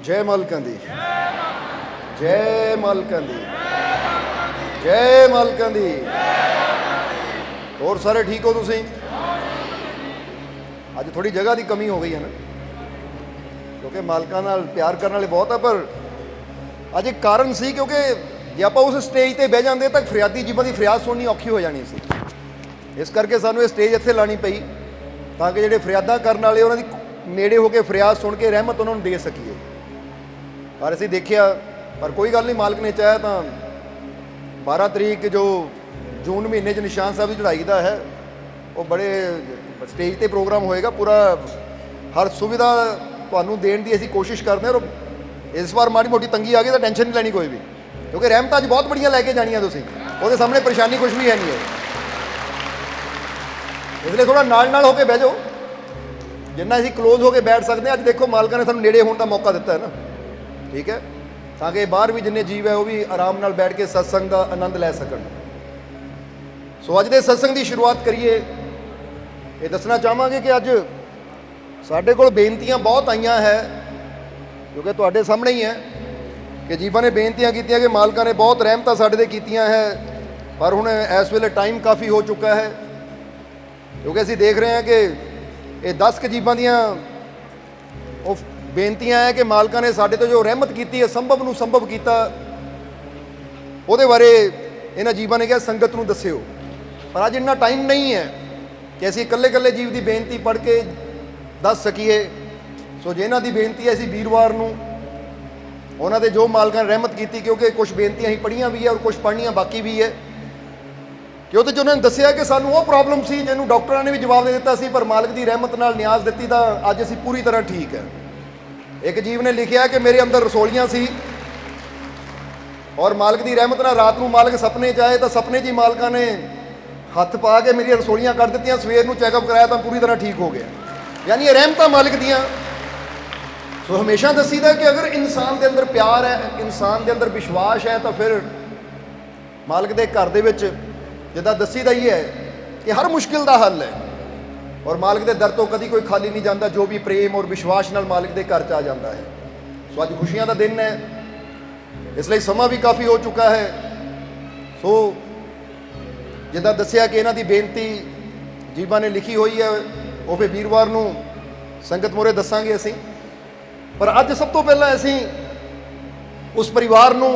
जय मालकां दी, जय मालकां दी, जय मालकां दी। और सारे ठीक हो तुसीं? अज थोड़ी जगह की कमी हो गई है ना, क्योंकि मालकां नाल प्यार करने वाले बहुत है, पर अज एक कारण सी क्योंकि जे आप उस स्टेज पर बह जाते तो फरियादी जीवां की फरियाद सुननी औखी हो जानी सी। इस करके सानू ये स्टेज इत्थे लानी पई ताकि जिहड़े फरियादा करने वाले उन्हां दी नेड़े होकर फरियाद सुन के रहमत उन्होंने दे सकीए। पर असीं देखिया, पर कोई गल नहीं, मालक ने चाहा तो 12 तरीक जो जून महीने निशान साहब की चढ़ाई का है, वो बड़े स्टेज पर प्रोग्राम होएगा, पूरा हर सुविधा तुहानूं देण दी असीं कोशिश करते हैं। और इस बार माड़ी मोटी तंगी आ गई तो टेंशन नहीं लैनी कोई भी, क्योंकि रहमत अज बहुत बड़ियां लैके जानियां तुसीं, उहदे सामने परेशानी कुछ भी है नहीं है। इसलिए थोड़ा नाल होकर बह जाओ, जिन्ना असीं क्लोज होकर बैठ सकते हैं। अज देखो मालकां ने सानूं नेड़े होने का मौका दिता है ना, ठीक है, ताकि बाहर भी जिन्ने जीव है वो भी आराम नाल बैठ के सत्संग का आनंद लै सकन। सो अज दे सत्संग की शुरुआत करिए। ये दसना चाहांगे कि अज साडे कोल बेनतियां बहुत आईयां है, क्योंकि तुहाडे सामने ही है कि जीवां ने बेनतियां कीतियां कि मालकां ने बहुत रहमतां साडे ते कीतियां है, पर हुण इस वेले टाइम काफ़ी हो चुका है, क्योंकि असीं देख रहे हैं कि ये 10 जीवां दियां वो बेनतियां है कि मालकां ने साडे तो जो रहमत की है, संभव नूं संभव किया, उहदे बारे इन्हां जीवां ने कहा संगत नूं दस्सिओ। पर अज इन्ना टाइम नहीं है कि असीं कल्ले कल्ले जीव की बेनती पढ़ के दस सकीए। सो जे इन्हां दी बेनती है, असीं वीरवार नूं उन्हां दे जो मालकां ने रहमत की, क्योंकि कुछ बेनतियां असीं पढ़ियां भी है और कुछ पढ़नियां बाकी भी है, कि ਉਹਦੇ 'ਚ ਉਹਨਾਂ ਨੇ ਦੱਸਿਆ कि सानू वो प्रॉब्लम सी ਜਿਹਨੂੰ डॉक्टरां ने भी जवाब दे दिता सी, पर मालिक की रहमत नाल न्याज दित्ती तो अज असीं पूरी तरह ठीक है। एक जीव ने लिखिया कि मेरे अंदर रसोलियां सी और मालिक की रहमत नाल रात को मालिक सपने च आए तो सपने च ही मालिकां ने हथ पा के मेरी रसोलियां कट दित्तियां, सवेर को चैकअप कराया तो पूरी तरह ठीक हो गया। यानी ये रहमतां मालिक दियां। सो हमेशा दसीदा कि अगर इंसान के अंदर प्यार है, इंसान के अंदर विश्वास है, तो फिर मालिक के घर दे विच जिदा दसी दा ही है कि हर मुश्किल का हल है, और मालिक के दर तो कभी कोई खाली नहीं जाता, जो भी प्रेम और विश्वास नाल मालिक के घर च आ जाता है। सो अज खुशियां का दिन है, इसलिए समा भी काफ़ी हो चुका है। सो जिदा दसिया कि इन्हां दी बेनती जीवां ने लिखी हुई है, वो फिर वीरवार नूं संगत मोरे दसांगे असीं। पर अज सब तो पहला असीं उस परिवार नूं,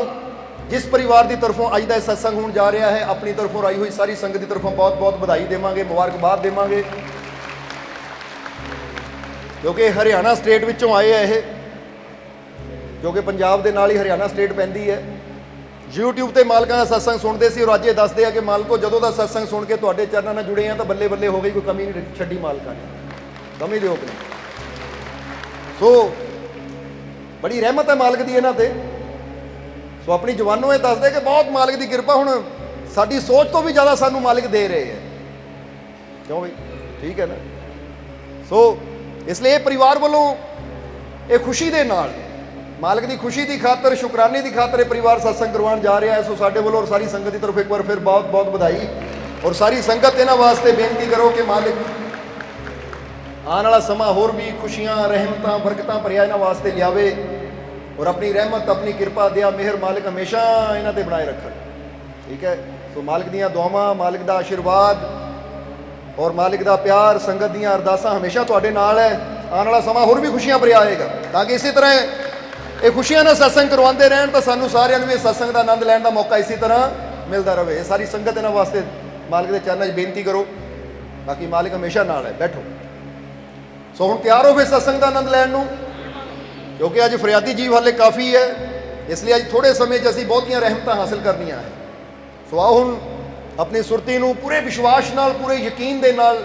जिस परिवार की तरफों अज का सत्संग होने जा रहा है, अपनी तरफों आई हुई सारी संगत की तरफों बहुत बहुत बधाई देवांगे, मुबारकबाद देवांगे, क्योंकि हरियाणा स्टेट विचों आए है ये, क्योंकि पंजाब के नाल ही हरियाणा स्टेट पैंदी है। यूट्यूब पर मालकां का सत्संग सुनते सी और अज ये दसदे आ कि मालको जदों का सत्संग सुन के तुहाडे चरणों नाल जुड़े हैं तो बल्ले बल्ले हो गई, कोई कमी नहीं छड्डी मालकां ने, कमी दे अपनी। सो बड़ी रहमत है मालिक की इन्हां ते। सो अपनी जवानों ये दसदे कि बहुत मालिक की किरपा, हुण साडी सोच तो भी ज़्यादा सानू मालिक दे रहे हैं, क्यों भाई, ठीक है ना। सो इसलिए परिवार वालों ये खुशी दे नाल, मालिक की खुशी की खातर, शुकराने की खातर ये परिवार सत्संग करवाउण जा रहा है। सो साडे वालों और सारी संगत की तरफ एक बार फिर बहुत बहुत बधाई, और सारी संगत इन्हां वास्ते बेनती करो कि मालिक आने वाला समा होर भी खुशियां, रहमतां, बरकतां भरिया इन्हां वास्ते लियावे, और अपनी रहमत, अपनी किरपा दया मेहर मालिक हमेशा इन्हां ते बनाए रखन, ठीक है। तो मालिक दियां दुआवां, मालिक दा आशीर्वाद और मालिक दा प्यार, संगत दियां अरदासां हमेशा तुहाडे नाल है। आने वाला समा होर भी खुशियां भरिया आएगा, ताकि इसी तरह ये खुशियां ना सत्संग करवाते रहन, तो सानू सारिਆਂ ਨੂੰ सत्संग का आनंद लैण का मौका इसी तरह मिलता रहे। सारी संगत इन्हां वास्ते मालिक के चरणों 'च बेनती करो, बाकी मालिक हमेशा नाल है। बैठो। सो हुण तैयार हो फिर सत्संग का आनंद लैण नूं, क्योंकि अज फरियादी जीव हाले काफ़ी है, इसलिए अज थोड़े समय असीं बहुतियां रहमतां हासिल करनियां है। सो आओ हुण अपनी सुरती नूं पूरे विश्वास नाल, पूरे यकीन दे नाल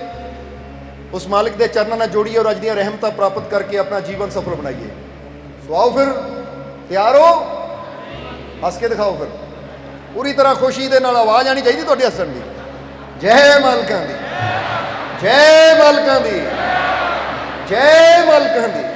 उस मालिक के चरणों नाल जोड़िए और अज दीयां रहमतां प्राप्त करके अपना जीवन सफल बनाइए। सो आओ फिर, तैयार हो, हस के दिखाओ फिर, पूरी तरह खुशी दे नाल आवाज़ आनी चाहिए तुहाडे हस्सण दी। जय मालकां दी, जय मालकां दी, जय मालकां दी।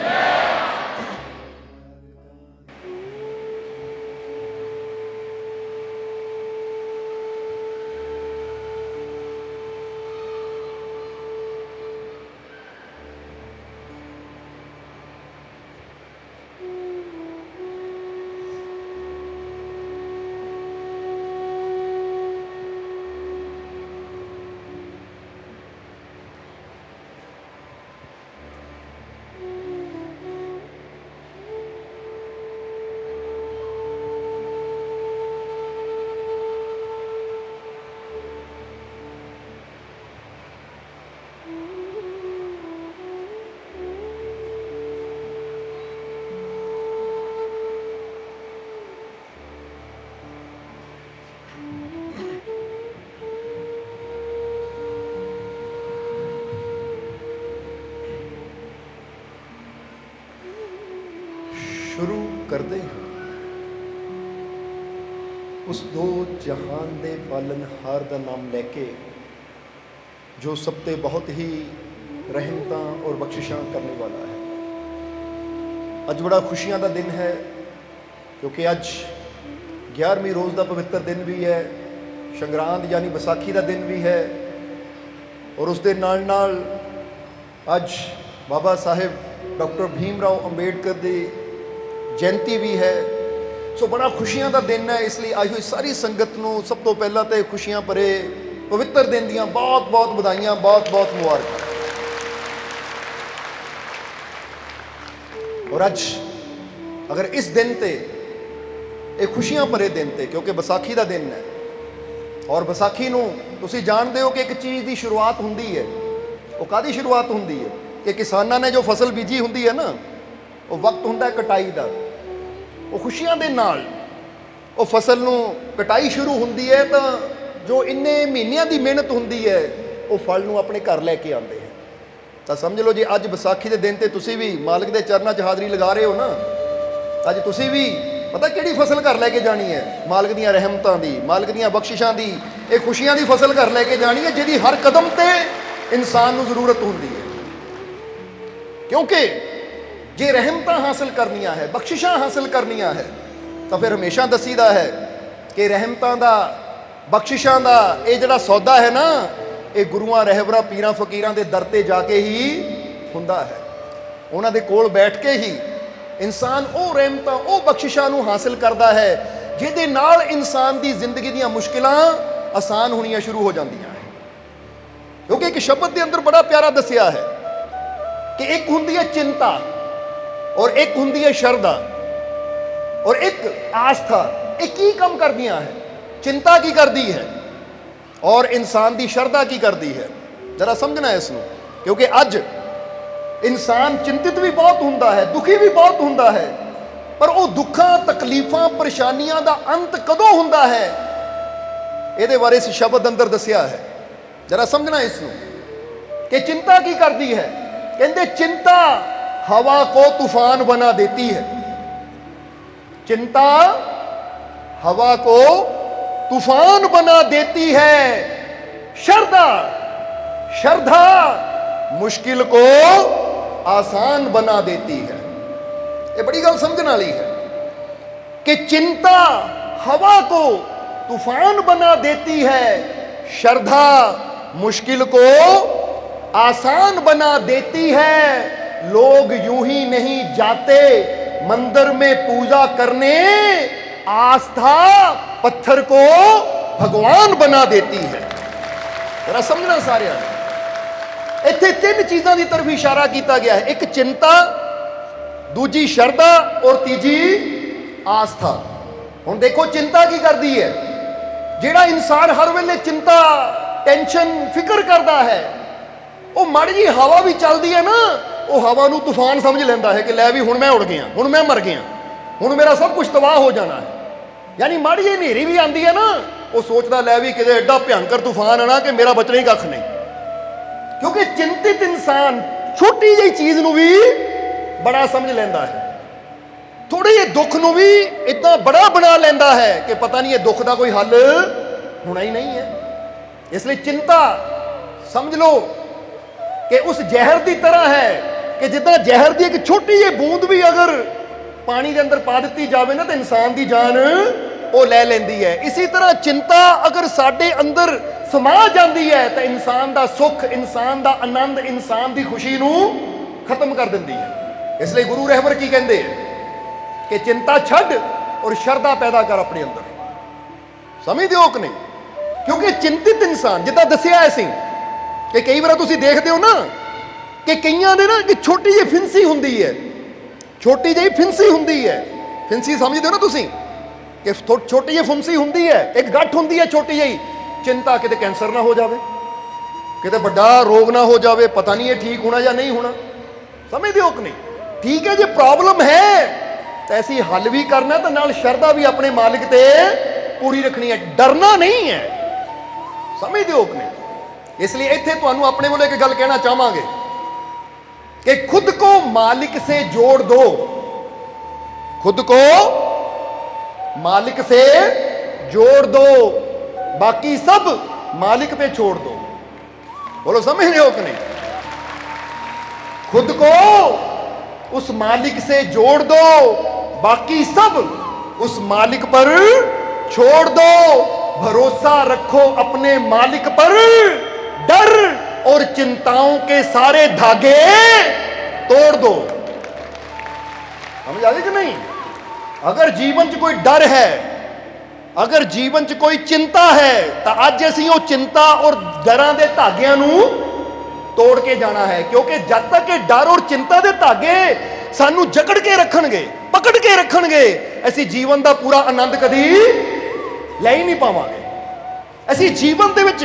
शुरू करते हैं उस दो जहान दे पालनहार का नाम लैके जो सब ते बहुत ही रहमतां और बख्शिशां करने वाला है। अज बड़ा खुशियां का दिन है क्योंकि अज 11वीं रोज़ का पवित्र दिन भी है, संग्रांद यानी बैसाखी का दिन भी है और उस दे नाल नाल अज बाबा साहेब डॉक्टर भीम राव अंबेडकर की जयंती भी है। सो बड़ा खुशियां का दिन है, इसलिए आई हुई सारी संगत नूं सब तो पहला तो खुशियां भरे पवित्र दिन दियां बहुत बहुत बधाइयां, बहुत बहुत मुबारक। और अज अगर इस दिन ते एक खुशियां भरे दिन ते क्योंकि बैसाखी का दिन है और बैसाखी नूं तुसीं जानते हो कि एक चीज़ की शुरुआत हुंदी है। वो काहदी शुरुआत हुंदी है कि किसानां ने जो फसल बीजी हुंदी है ना, वो वक्त हुंदा है कटाई का। वो खुशियां दे नाल वो फसल नूं कटाई शुरू हुंदी है तो जो इन्ने महीनों की मेहनत हुंदी है वो फल नूं अपने घर लैके आते हैं। तो समझ लो जी अज बैसाखी के दिन ते तुसीं भी मालिक के चरणों च हाज़री लगा रहे हो ना, अज तुसीं भी पता किहड़ी फसल घर लैके जानी है, मालिक दीयां रहमतां दी, मालिक दीयां बख्शिशां दी, एक खुशियां दी फसल घर लैके जानी है जिहदी हर कदम ते इंसान नूं जरूरत हुंदी है। क्योंकि जे रहमतां हासिल करनियां है, बख्शिशां हासिल करनियां है तो फिर हमेशा दसीदा है कि रहमतां दा बख्शिशां दा ये जिहड़ा सौदा है ना, ये गुरुआं रहबरां पीरां फकीरां दे दर ते जाके ही हुंदा है। उन्हां दे कोल बैठ के ही इंसान वो रहमतां वो बख्शिशां नूं हासिल करदा है जिहदे नाल इंसान दी जिंदगी दीयां मुश्किलां आसान होणियां शुरू हो जांदियां हैं। क्योंकि एक शब्द के अंदर बड़ा प्यारा दसिया है कि एक हुंदी है चिंता और एक हुंदी है शरधा और एक आस्था। एक ही कम करदियां है, चिंता की करदी है और इंसान की शरधा की करदी है। जरा समझना है इसनूं, क्योंकि अज इंसान चिंतित भी बहुत हुंदा है, दुखी भी बहुत हुंदा है, पर वो दुखा तकलीफां परेशानियां दा अंत कदों हुंदा है ये बारे इस शब्द अंदर दसिया है। जरा समझना इसनूं कि चिंता की करदी है। कहते चिंता हवा को तूफान बना देती है, चिंता हवा को तूफान बना देती है, श्रद्धा श्रद्धा मुश्किल को आसान बना देती है। ये बड़ी गल समझने वाली है कि चिंता हवा को तूफान बना देती है, श्रद्धा मुश्किल को आसान बना देती है। लोग यूं ही नहीं जाते मंदिर में पूजा करने, आस्था पत्थर को भगवान बना देती है। जरा समझना सारे इत्थे तीन चीज़ों की तरफ इशारा किया गया है, एक चिंता, दूजी श्रद्धा और तीजी आस्था। हुण देखो चिंता की करती है, जिहड़ा इंसान हर वेले चिंता टेंशन फिक्र करता है, वो माड़ी जी हवा भी चलती है ना, वो हवा नूं तूफान समझ लेंदा है कि लै भी हुण मैं उड़ गया, हुण मैं मर गया, हुण मेरा सब कुछ तबाह हो जाना है। यानी माड़ी जी हनेरी भी आती है ना, वो सोचता लै भी किते एडा भयंकर तूफान आना कि मेरा बचना ही कख नहीं। क्योंकि चिंतित इंसान छोटी जी चीज़ नूं भी बड़ा समझ लेंदा है, थोड़े जे दुख नूं भी इतना बड़ा बना लेंदा है कि पता नहीं ये दुख का कोई हल होना ही नहीं है। इसलिए चिंता समझ लो कि उस जहर की तरह है कि जिद्दां जहर की एक छोटी जी बूंद भी अगर पानी के अंदर पा दी जाए ना तो इंसान की जान वो ले लेंदी है। इसी तरह चिंता अगर साडे अंदर समा जाती है तो इंसान का सुख, इंसान का आनंद, इंसान की खुशी नूं खत्म कर देती है। इसलिए गुरु रहबर की कहते हैं कि चिंता छड्ड और श्रद्धा पैदा कर अपने अंदर। समझदे हो कि नहीं? क्योंकि चिंतित इंसान जिद्दां दसिया असीं कि कई बार तुसीं देखदे हो ना कि कईयां दे ना कि छोटी जी फिंसी हुंदी है, छोटी जी फिंसी हुंदी है, फिंसी समझदे हो ना तुसीं कि छोटी जी फुंसी हुंदी है, एक गठ हुंदी है छोटी जी। चिंता किते कैंसर ना हो जाए, किते बड़ा रोग ना हो जाए, पता नहीं है ठीक होना या नहीं होना। समझदे हो कि नहीं? ठीक है, जो प्रॉब्लम है तो ऐसी हल भी करना, तो नाल श्रद्धा भी अपने मालिक ते पूरी रखनी है, डरना नहीं है। समझदे हो कि नहीं? इसलिए इत्थे तुहानूं अपने वालों एक गल कहना चाहांगे कि खुद को मालिक से जोड़ दो, खुद को मालिक से जोड़ दो, बाकी सब मालिक पे छोड़ दो। बोलो समझ रहे हो कि नहीं? खुद को उस मालिक से जोड़ दो, बाकी सब उस मालिक पर छोड़ दो। भरोसा रखो अपने मालिक पर, डर और चिंताओं के सारे धागे तोड़ दो। समझ आ गई कि नहीं? अगर जीवन च कोई डर है, अगर जीवन च कोई चिंता है, तो अज असीं वो चिंता और डरां दे धागियां नूं तोड़ के जाना है। क्योंकि जब तक ये डर और चिंता के धागे सानू जकड़ के रखणगे, पकड़ के रखणगे, असीं जीवन का पूरा आनंद कदी ले ही नहीं पावांगे। असीं जीवन दे विच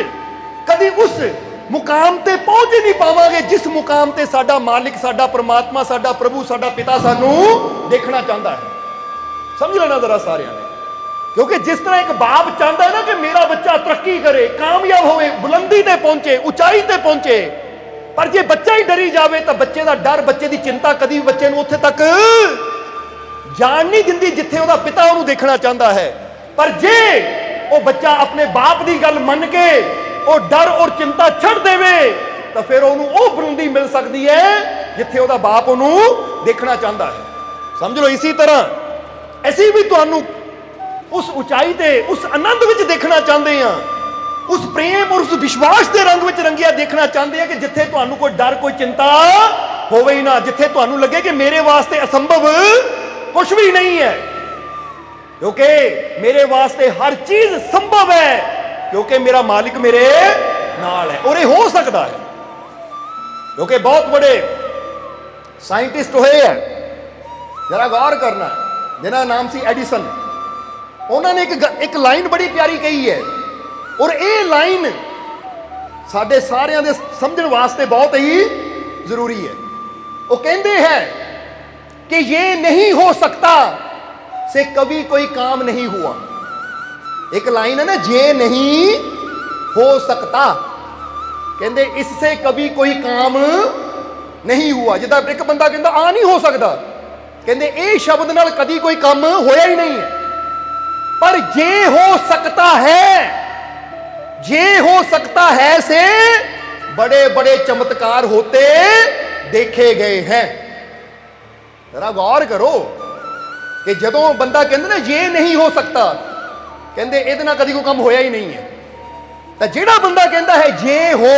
कदी उस मुकाम ते पहुंच ही नहीं पावांगे जिस मुकाम ते साडा मालिक, साडा परमात्मा, साडा प्रभु, साडा पिता सानू देखना चाहता है। समझ लेना जरा सारिਆਂ ने। क्योंकि जिस तरह एक बाप चाहता है ना कि मेरा बच्चा तरक्की करे, कामयाब होवे, बुलंदी ते पहुंचे, ऊंचाई ते पहुंचे, पर जे बच्चा ही डरी जावे तो बच्चे का डर, बच्चे की चिंता कदी बच्चे नूं उत्थे तक जान नहीं दिंदी जिथे उसदा पिता उहनूं देखना चाहता है। पर जे वो बच्चा अपने बाप की गल मन के वो डर और चिंता छड़ देवे तो फिर उहनूं वो बुलंदी मिल सकती है जिथे उसदा बाप उहनूं देखना चाहता है। समझ लो, इसी तरह असीं भी तुहानूं उस ऊंचाई ते, उस आनंद विच देखना चाहते हैं, उस प्रेम और उस विश्वास के रंग विच रंगिया देखना चाहते हैं कि जिथे तुहानूं कोई डर, कोई चिंता होवे ही ना, जिथे तुहानूं लगे कि मेरे वास्ते असंभव कुछ भी नहीं है, क्योंकि मेरे वास्ते हर चीज संभव है, क्योंकि मेरा मालिक मेरे नाल है। और ये हो सकता है क्योंकि बहुत बड़े साइंटिस्ट हुए हैं, जरा गौर करना, जिन्होंने नाम सी एडिसन। उन्होंने एक लाइन बड़ी प्यारी कही है, और ये लाइन साडे सारिਆਂ ਦੇ समझण वास्ते बहुत ही जरूरी है। वो कहते हैं कि ये नहीं हो सकता से कभी कोई काम नहीं हुआ। एक लाइन है ना, ये नहीं हो सकता, कहते इससे कभी कोई काम नहीं हुआ। जिदा एक बंदा कहता आ नहीं हो सकता, कहते ये शब्द नाल कभी कोई काम होया ही नहीं है। पर ये हो सकता है, ये हो सकता है से बड़े बड़े चमत्कार होते देखे गए हैं। जरा गौर करो कि जदों बंदा कहता ना ये नहीं हो सकता, कहते इहदे नाल कदी कोई काम होया ही नहीं है। तो जिहड़ा बंदा कहता है ये हो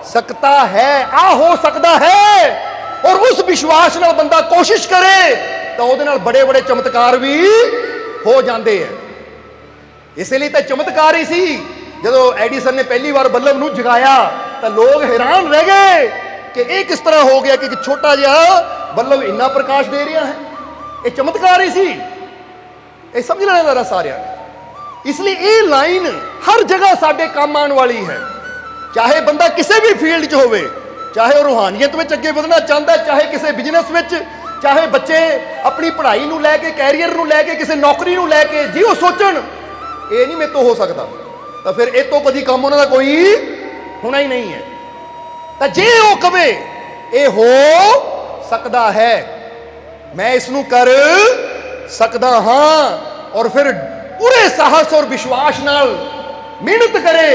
सकता है, आ हो सकता है, और उस विश्वास नाल बंदा कोशिश करे तो उहदे नाल बड़े बड़े चमत्कार भी हो जाते हैं। इसलिए तो चमत्कार ही सी जदों एडिसन ने पहली बार बल्ब नूं जगाया तो लोग हैरान रह गए कि यह किस तरह हो गया कि छोटा जिहा बल्ब इन्ना प्रकाश दे रहा है। ये चमत्कार ही सी, ये समझ लेना जरा सारिਆਂ ने। इसलिए ये लाइन हर जगह साडे काम आने वाली है, चाहे बंदा किसी भी फील्ड च होवे, चाहे वह रूहानियत में अगे बढ़ना चाहता है, चाहे किसी बिजनेस में, चाहे बच्चे अपनी पढ़ाई नूं लैके, कैरियर नूं लैके, किसी नौकरी नूं लैके जे वो सोचण ये नहीं मेरे तो हो सकता, तो फिर ये तो कभी काम उन्होंने कोई होना ही नहीं है। तो जे वो कवे ये हो सकता है, मैं इसनूं कर सकता हाँ, और फिर पूरे साहस और विश्वास नाल मेहनत करे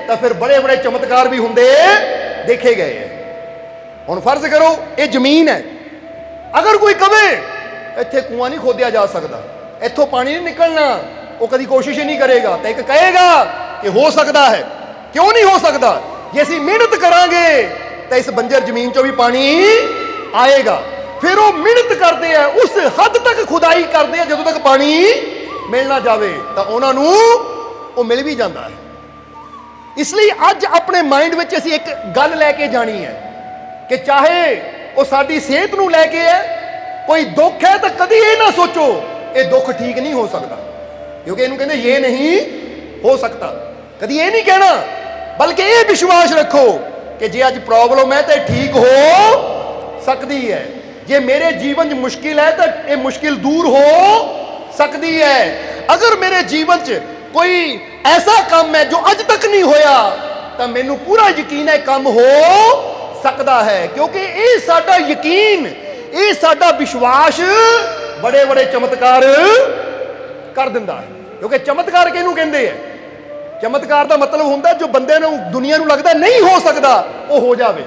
तो फिर बड़े बड़े चमत्कार भी होंदे देखे गए हैं। हुण फर्ज करो ये जमीन है, अगर कोई कवे इत्थे कुआं नहीं खोदिया जा सकता, इत्थों पानी नहीं निकलना, वो कभी कोशिश ही नहीं करेगा। तो एक कहेगा कि हो सकता है, क्यों नहीं हो सकता? जे असीं मेहनत करांगे तो इस बंजर जमीन चों भी पानी आएगा। फिर वो मेहनत करते हैं, उस हद तक खुदाई करते हैं जदों तक पानी मिलना जाए, तो उन्होंने वो मिल भी जाता है। इसलिए अज अपने माइंड में असीं एक गल लैके जानी है कि चाहे वो साडी सेहत नूं लैके है, कोई दुख है तो कभी ये ना सोचो ये दुख ठीक नहीं हो सकता, क्योंकि इन्हों कहते ये नहीं हो सकता। कभी ये नहीं कहना, बल्कि ये विश्वास रखो कि जे अज प्रॉब्लम है तो ठीक हो सकती है, जे मेरे जीवन च मुश्किल है तो ये मुश्किल दूर हो सकती है। अगर मेरे जीवन च कोई ऐसा काम है जो अज तक नहीं होया तो मैनू पूरा यकीन है काम हो सकता है, क्योंकि ये साडा यकीन, ये साडा विश्वास बड़े बड़े चमत्कार कर दिंदा है। क्योंकि चमत्कार किहनूं कहंदे है? चमत्कार का मतलब हुंदा जो बंदे नूं दुनिया नूं लगदा नहीं हो सकदा वो हो जावे।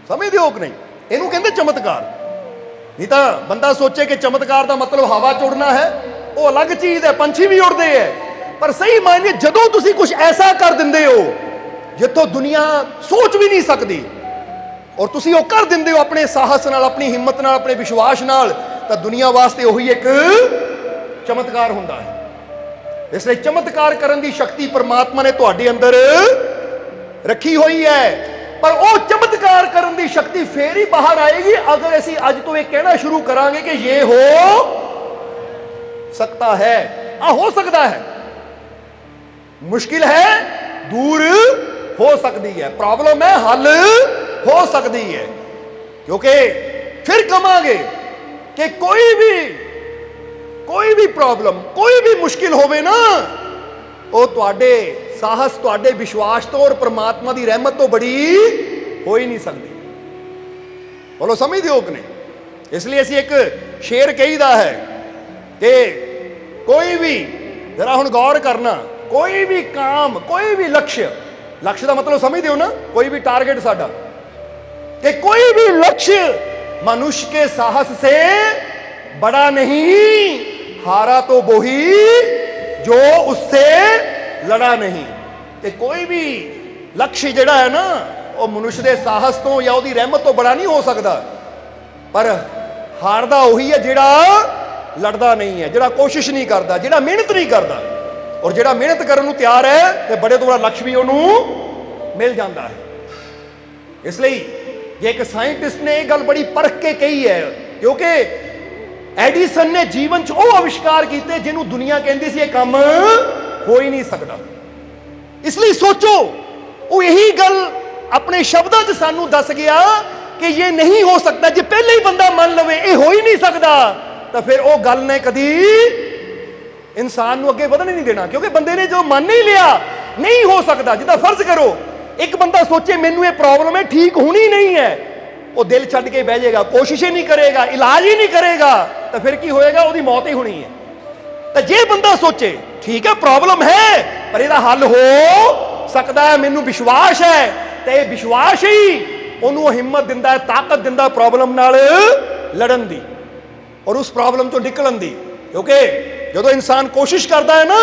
समझदे हो कि नहीं? इहनूं कहंदे चमत्कार। नहीं तो बंदा सोचे कि चमत्कार का मतलब हवा च उड़ना है, वो अलग चीज़ है, पंछी भी उड़ते हैं। पर सही मायने जदों तुसीं कुछ ऐसा कर दिंदे हो जिथों दुनिया सोच भी नहीं सकती और तुसीं वो कर दिंदे हो अपने साहस नाल, अपनी हिम्मत नाल, अपने विश्वास नाल, तो दुनिया वास्ते वही एक चमत्कार हुंदा है। इसलिए चमत्कार करने की शक्ति परमात्मा ने तुहाडे अंदर रखी हुई है। पर वो चमत्कार करने की शक्ति फिर ही बाहर आएगी अगर असीं अज तो ये कहना शुरू करांगे कि ये हो सकता है। हो सकता है, मुश्किल है दूर हो सकती है, प्रॉब्लम है हल हो सकती है। क्योंकि फिर कहांगे कि कोई भी प्रॉब्लम, कोई भी मुश्किल होवे ना, वो तुहाडे साहस, तुहाडे विश्वास तो और परमात्मा की रहमत तो बड़ी हो ही नहीं सकती। बोलो समझदे हो कि नहीं? इसलिए असीं एक शेर कहीदा है कि कोई भी, जरा हुण गौर करना, कोई भी काम, कोई भी लक्ष्य का मतलब समझते हो ना, कोई भी टारगेट साडा, कि कोई भी लक्ष्य मनुष्य के साहस से बड़ा नहीं, हारा तो वही जो उससे लड़ा नहीं। कि कोई भी लक्ष्य जिहड़ा है ना वो मनुष्य के साहस तो या उसकी रहमत तो बड़ा नहीं हो सकता, पर हारदा वही है जिहड़ा लड़दा नहीं है, जिहड़ा कोशिश नहीं करता, जिहड़ा मेहनत नहीं करता। और जिहड़ा मेहनत करने को तैयार है तो बड़े तो बड़ा लक्ष्य भी उन्होंने मिल जाता है। इसलिए ये एक साइंटिस्ट ने एक गल बड़ी परख के कही है, क्योंकि एडिसन ने जीवन च वो आविष्कार किए जिन्होंने दुनिया कहती सी ये काम हो ही नहीं सकता। इसलिए सोचो वो यही गल अपने शब्दों च सानू दस गया कि ये नहीं हो सकता। जो पहले ही बंदा मान लवे ये हो ही नहीं सकता तो फिर वो गल ने कदी इंसान को अगे बढ़ने नहीं देना। क्योंकि बंदे ने जो मान ही लिया नहीं हो सकता, जिदा फर्ज करो एक बंदा सोचे मैनू ये प्रॉब्लम है ठीक होनी नहीं है, वो दिल छड्ड के बह जाएगा, कोशिश ही नहीं करेगा, इलाज ही नहीं करेगा, तो फिर की होएगा? उसकी मौत ही होनी है। तो जे बंदा सोचे ठीक है प्रॉब्लम है पर इसका हल हो सकता है, मैनू विश्वास है, तो यह विश्वास ही उन्होंने हिम्मत दिंदा है, ताकत दिंदा प्रॉब्लम नाल लड़न दी और उस प्रॉब्लम चों निकलन दी। क्योंकि जो इंसान कोशिश करता है ना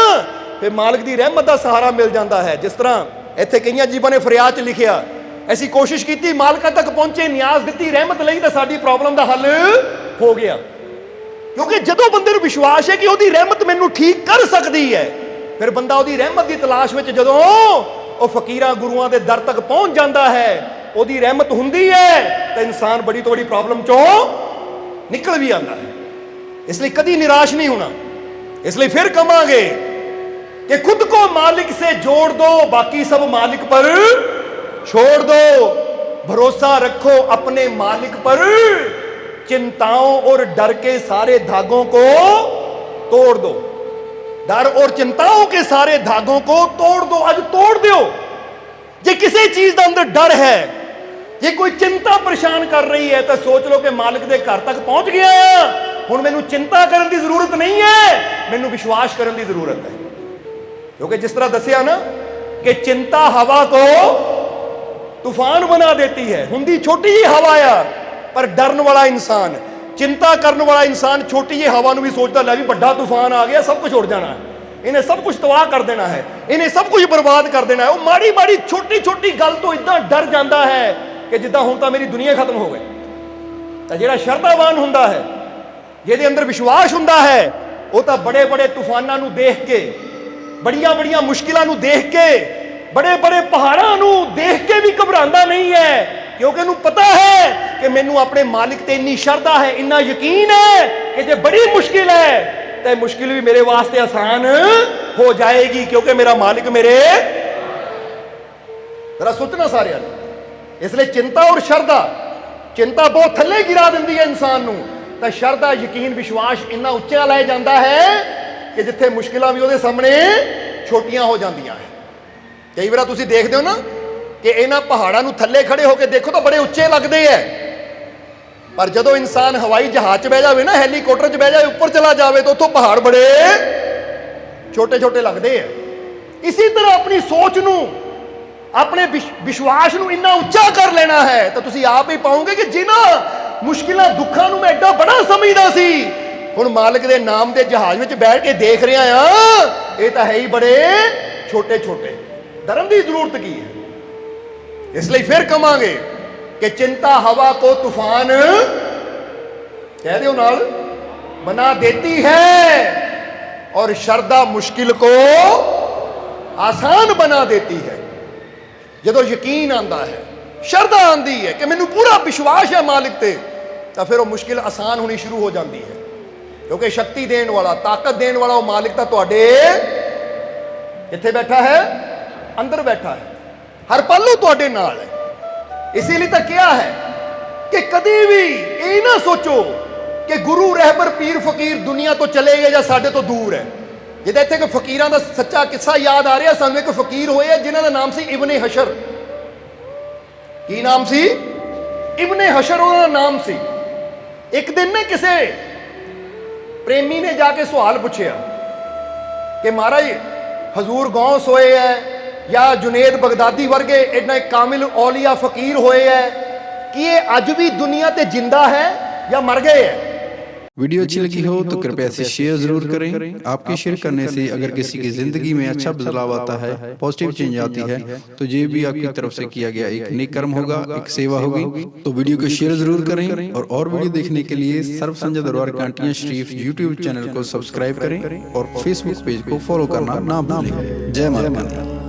फिर मालिक की रहमत का सहारा मिल जाता है। जिस तरह इत्थे कई जीवां ने फरियाद च लिखिया, ऐसी कोशिश की, मालिक तक पहुंचे, न्याज दी, रहमत लई तो साडी प्रॉब्लम का हल हो गया। क्योंकि जो बंदे को विश्वास है कि उसकी रहमत मैनू ठीक कर सकती है, फिर बंदा उसकी रहमत की तलाश में जदों वो फकीरां गुरुआं दे दर तक पहुंच जाता है, उसकी रहमत हुंदी है, तो इंसान बड़ी तो बड़ी प्रॉब्लम चों निकल भी आता है। इसलिए कभी निराश नहीं होना। इसलिए फिर कहांगे कि खुद को मालिक से जोड़ दो, बाकी सब मालिक पर छोड़ दो, भरोसा रखो अपने मालिक पर, चिंताओं और डर के सारे धागों को तोड़ दो। डर और चिंताओं के सारे धागों को तोड़ दो, आज तोड़ दो। जे किसी चीज के अंदर डर है, ये कोई चिंता परेशान कर रही है, तो सोच लो कि मालिक के घर तक पहुंच गया, हुण मैनू चिंता करने की जरूरत नहीं है, मैनू विश्वास करने की जरूरत है। क्योंकि जिस तरह दसिया ना कि चिंता हवा को तूफान बना देती है, हुंदी छोटी ही हवा आ, पर डरन वाला इंसान, चिंता करने वाला इंसान छोटी जी हवा भी सोचता लै भी बड़ा तूफान आ गया, सब कुछ उड़ जाना है, इन्हें सब कुछ तबाह कर देना है, इन्हें सब कुछ बर्बाद कर देना है। वो माड़ी माड़ी छोटी छोटी गल तो इदा डर जाता है कि जिदा हुण तां मेरी दुनिया खत्म हो गई। तो जिहड़ा शरधावान हुंदा है, जिहदे अंदर विश्वास हुंदा है, वो तो बड़े बड़े तूफानां नूं देख के, बड़िया बड़िया मुश्किलों नूं देख के, बड़े बड़े पहाड़ों नूं देख के भी घबरांदा नहीं है, क्योंकि उन्हें पता है कि मैनू अपने मालिक ते इन्नी श्रद्धा है, इन्ना यकीन है कि जे बड़ी मुश्किल है तो मुश्किल भी मेरे वास्ते आसान हो जाएगी, क्योंकि मेरा मालिक मेरे। जरा सोचना सारे। इसलिए चिंता और श्रद्धा, चिंता बहुत थले गिरा देती है इंसान नूं, तो श्रद्धा यकीन विश्वास इन्ना उच्चा लै जाता है कि जिथे मुश्किलां भी उसदे सामने छोटियां हो जांदियां है। कई बार तुसीं देखदे हो ना कि इन्हां पहाड़ां नूं थल्ले खड़े होकर देखो तो बड़े उच्चे लगते हैं, ਪਰ ਜਦੋਂ ਇਨਸਾਨ ਹਵਾਈ ਜਹਾਜ਼ 'ਚ ਬਹਿ ਜਾਵੇ ਨਾ, ਹੈਲੀਕਾਪਟਰ 'ਚ ਬਹਿ ਜਾਵੇ, ਉੱਪਰ ਚਲਾ ਜਾਵੇ ਤਾਂ ਉੱਥੋਂ ਪਹਾੜ ਬੜੇ ਛੋਟੇ ਛੋਟੇ ਲੱਗਦੇ ਆ। ਇਸੇ ਤਰ੍ਹਾਂ ਆਪਣੀ ਸੋਚ ਨੂੰ, ਆਪਣੇ ਵਿਸ਼ਵਾਸ ਨੂੰ ਇੰਨਾ ਉੱਚਾ ਕਰ ਲੈਣਾ ਹੈ ਤਾਂ ਤੁਸੀਂ ਆਪ ਹੀ ਪਾਓਗੇ ਕਿ ਜਿਨ੍ਹਾਂ ਮੁਸ਼ਕਿਲਾਂ ਦੁੱਖਾਂ ਨੂੰ ਮੈਂ ਐਡਾ ਬੜਾ ਸਮਝਦਾ ਸੀ, ਹੁਣ ਮਾਲਕ ਦੇ ਨਾਮ ਦੇ ਜਹਾਜ਼ ਵਿੱਚ ਬੈਠ ਕੇ ਦੇਖ ਰਿਹਾ ਆ, ਇਹ ਤਾਂ ਹੈ ਹੀ ਬੜੇ ਛੋਟੇ ਛੋਟੇ। ਡਰਨ ਦੀ ਜ਼ਰੂਰਤ ਕੀ ਹੈ? ਇਸ ਲਈ ਫਿਰ ਕਵਾਂਗੇ कि चिंता हवा को तूफान कह दो नाल बना देती है और शरदा मुश्किल को आसान बना देती है। जदों यकीन आंदा है, शरदा आंदी है कि मैनू पूरा विश्वास है मालिक ते, तो फिर वो मुश्किल आसान होनी शुरू हो जाती है, क्योंकि शक्ति देने वाला, ताकत देने वाला वो मालिक तो तुहाडे कित्थे बैठा है? अंदर बैठा है, हर पल तुहाडे नाल है। इसीलिए तो क्या है कि कभी भी ये ना सोचो कि गुरु रहबर पीर फकीर दुनिया तो चले गए या साडे तो दूर है। जिद्दां इत्थे फकीरां दा सच्चा किस्सा याद आ रहा सानू, एक फकीर होए जिन्हां दा नाम सी इब्ने हशर। की नाम सी? इब्ने हशर उन्हां दा नाम सी। एक दिन ने किसे प्रेमी ने जाके सवाल पूछया कि महाराज हजूर गौस होए है या जुनेद बगदादी वर्गे इतना कामिल औलिया फकीर होए है कि ये अज भी दुनिया ते जिंदा है या मर गए है? वीडियो अच्छी लगी हो तो कृपया इसे शेयर जरूर करें। आपके शेयर करने से अगर किसी की जिंदगी में अच्छा बदलाव आता है, पॉजिटिव चेंज आती है, तो ये भी आपकी तरफ से किया गया एक नेक कर्म होगा, एक सेवा होगी। तो वीडियो को शेयर जरूर करें और वीडियो देखने के लिए सर्व संजय दरबार कांटियां शरीफ यूट्यूब चैनल को सब्सक्राइब करें और फेसबुक पेज को फॉलो करना ना भूलें। जय माता दी।